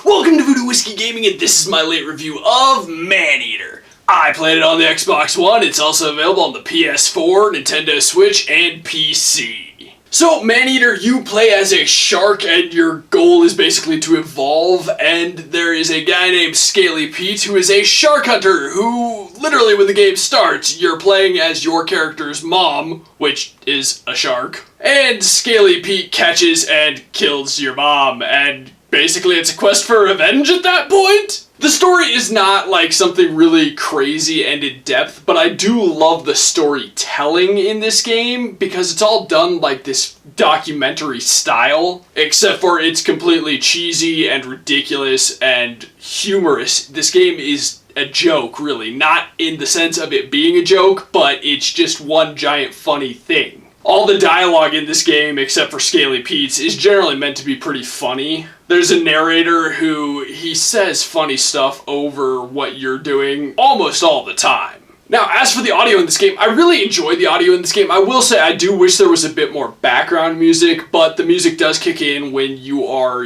Welcome to Voodoo Whiskey Gaming, and this is my late review of Maneater. I played it on the Xbox One. It's also available on the PS4, Nintendo Switch, and PC. So, Maneater, you play as a shark, and your goal is basically to evolve, and there is a guy named Scaly Pete who is a shark hunter who, literally when the game starts, you're playing as your character's mom, which is a shark, and Scaly Pete catches and kills your mom, and basically it's a quest for revenge at that point. The story is not like something really crazy and in-depth, but I do love the storytelling in this game because it's all done like this documentary style, except for it's completely cheesy and ridiculous and humorous. This game is a joke, really, not in the sense of it being a joke, but it's just one giant funny thing. All the dialogue in this game, except for Scaly Pete's, is generally meant to be pretty funny. There's a narrator who, he says funny stuff over what you're doing almost all the time. Now, as for the audio in this game, I really enjoyed the audio in this game. I will say I do wish there was a bit more background music, but the music does kick in when you are,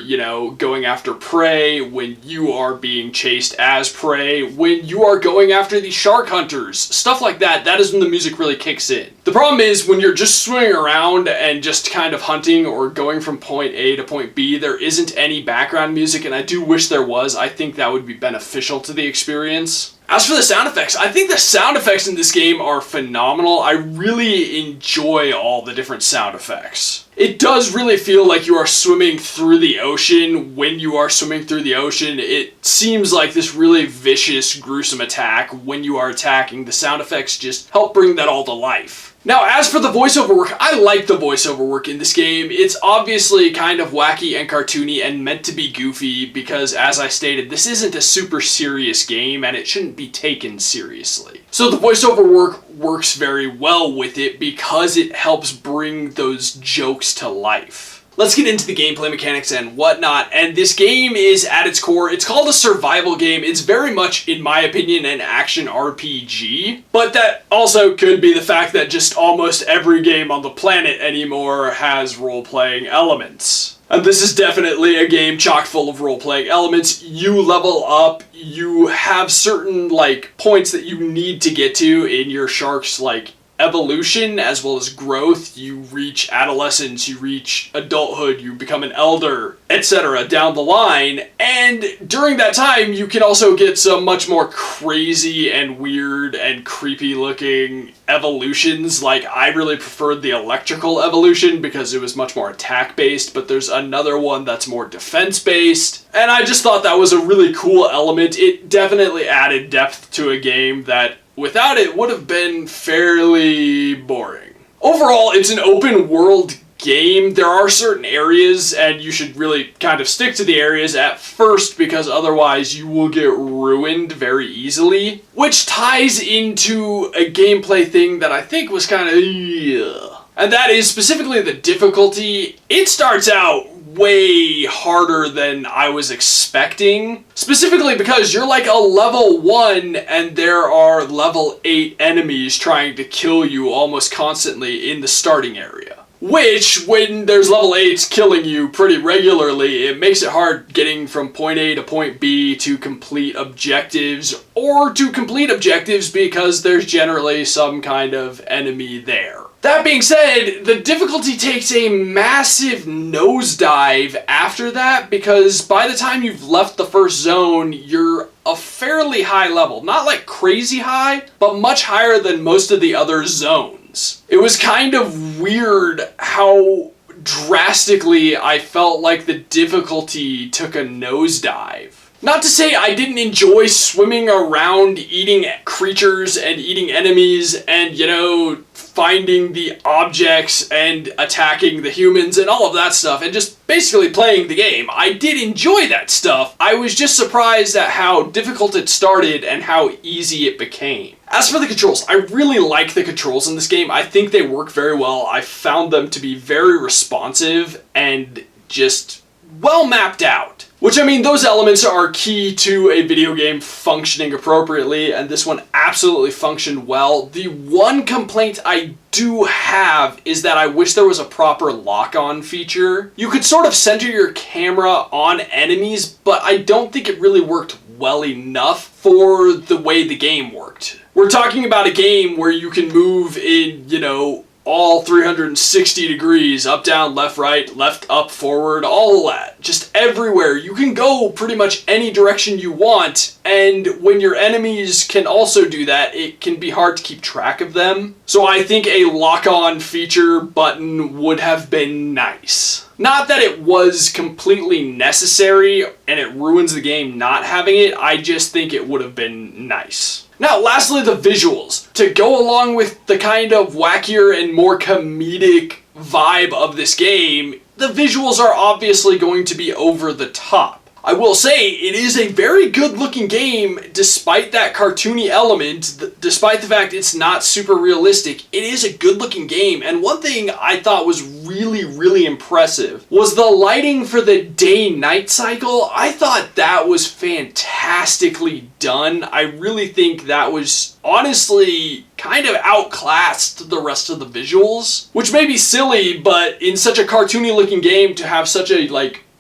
going after prey, when you are being chased as prey, when you are going after the shark hunters, stuff like that. That is when the music really kicks in. The problem is when you're just swimming around and just kind of hunting or going from point A to point B, there isn't any background music, and I do wish there was. I think that would be beneficial to the experience. As for the sound effects, I think the sound effects in this game are phenomenal. I really enjoy all the different sound effects. It does really feel like you are swimming through the ocean when you are swimming through the ocean. It seems like this really vicious, gruesome attack when you are attacking. The sound effects just help bring that all to life. Now, as for the voiceover work, I like the voiceover work in this game. It's obviously kind of wacky and cartoony and meant to be goofy because, as I stated, this isn't a super serious game and it shouldn't be taken seriously. So the voiceover work works very well with it because it helps bring those jokes to life. Let's get into the gameplay mechanics and whatnot, and this game is, at its core, it's called a survival game. It's very much, in my opinion, an action RPG, but that also could be the fact that just almost every game on the planet anymore has role-playing elements. And this is definitely a game chock full of role-playing elements. You level up, you have certain, points that you need to get to in your shark's, evolution as well as growth. You reach adolescence, you reach adulthood, you become an elder, etc. down the line, and during that time you can also get some much more crazy and weird and creepy looking evolutions. I really preferred the electrical evolution because it was much more attack based, but there's another one that's more defense based, and I just thought that was a really cool element. It definitely added depth to a game that without it would have been fairly boring. Overall, it's an open world game. There are certain areas, and you should really kind of stick to the areas at first because otherwise you will get ruined very easily, which ties into a gameplay thing that I think was kind of and that is specifically the difficulty. It starts out way harder than I was expecting, specifically because you're like a level 1 and there are level 8 enemies trying to kill you almost constantly in the starting area. Which, when there's level 8s killing you pretty regularly, it makes it hard getting from point A to point B to complete objectives, or to complete objectives because there's generally some kind of enemy there. That being said, the difficulty takes a massive nosedive after that because by the time you've left the first zone, you're a fairly high level. Not like crazy high, but much higher than most of the other zones. It was kind of weird how drastically I felt like the difficulty took a nosedive. Not to say I didn't enjoy swimming around eating creatures and eating enemies and, finding the objects and attacking the humans and all of that stuff and just basically playing the game. I did enjoy that stuff. I was just surprised at how difficult it started and how easy it became. As for the controls, I really like the controls in this game. I think they work very well. I found them to be very responsive and just well mapped out. Which, I mean, those elements are key to a video game functioning appropriately, and this one absolutely functioned well. The one complaint I do have is that I wish there was a proper lock-on feature. You could sort of center your camera on enemies, but I don't think it really worked well enough for the way the game worked. We're talking about a game where you can move in, you know, all 360 degrees, up, down, left, right, left, up, forward, all of that. Just everywhere. You can go pretty much any direction you want, and when your enemies can also do that, it can be hard to keep track of them. So I think a lock-on feature button would have been nice. Not that it was completely necessary and it ruins the game not having it, I just think it would have been nice. Now, lastly, the visuals. To go along with the kind of wackier and more comedic vibe of this game, the visuals are obviously going to be over the top. I will say, it is a very good looking game despite that cartoony element, despite the fact it's not super realistic. It is a good looking game, and one thing I thought was really impressive was the lighting for the day-night cycle. I thought that was fantastically done. I really think that was honestly kind of outclassed the rest of the visuals, which may be silly, but in such a cartoony looking game to have such a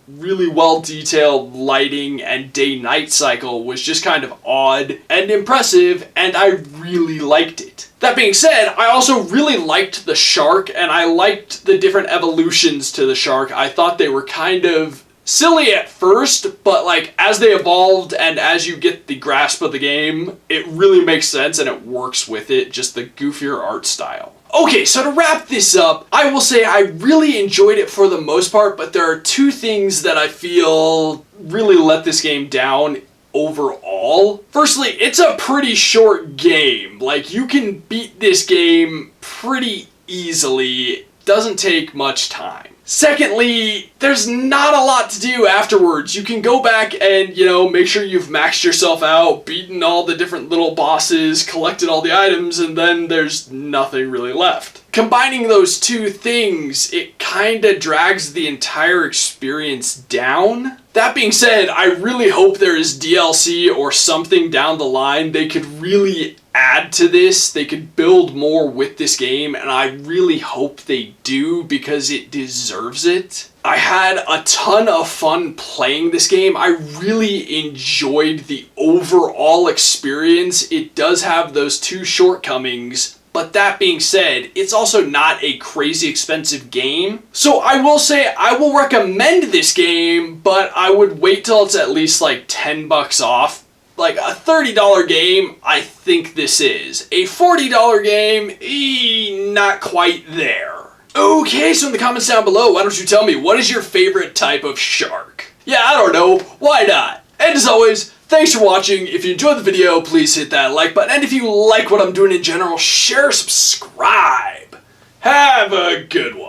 really well detailed lighting and day-night cycle was just kind of odd and impressive, and I really liked it. That being said, I also really liked the shark, and I liked the different evolutions to the shark. I thought they were kind of silly at first, but as they evolved and as you get the grasp of the game, it really makes sense and it works with it, just the goofier art style. Okay, so to wrap this up, I will say I really enjoyed it for the most part, but there are two things that I feel really let this game down overall. Firstly, it's a pretty short game. You can beat this game pretty easily. It doesn't take much time. Secondly, there's not a lot to do afterwards. You can go back and, make sure you've maxed yourself out, beaten all the different little bosses, collected all the items, and then there's nothing really left. Combining those two things, it kinda drags the entire experience down. That being said, I really hope there is DLC or something down the line they could really add to this. They could build more with this game, and I really hope they do because it deserves it. I had a ton of fun playing this game. I really enjoyed the overall experience. It does have those two shortcomings, but that being said, it's also not a crazy expensive game. So I will say I will recommend this game, but I would wait till it's at least $10 off. A $30 game, I think this is. A $40 game, not quite there. Okay, so in the comments down below, why don't you tell me, what is your favorite type of shark? Yeah, I don't know, why not? And as always, thanks for watching. If you enjoyed the video, please hit that like button. And if you like what I'm doing in general, share, subscribe. Have a good one.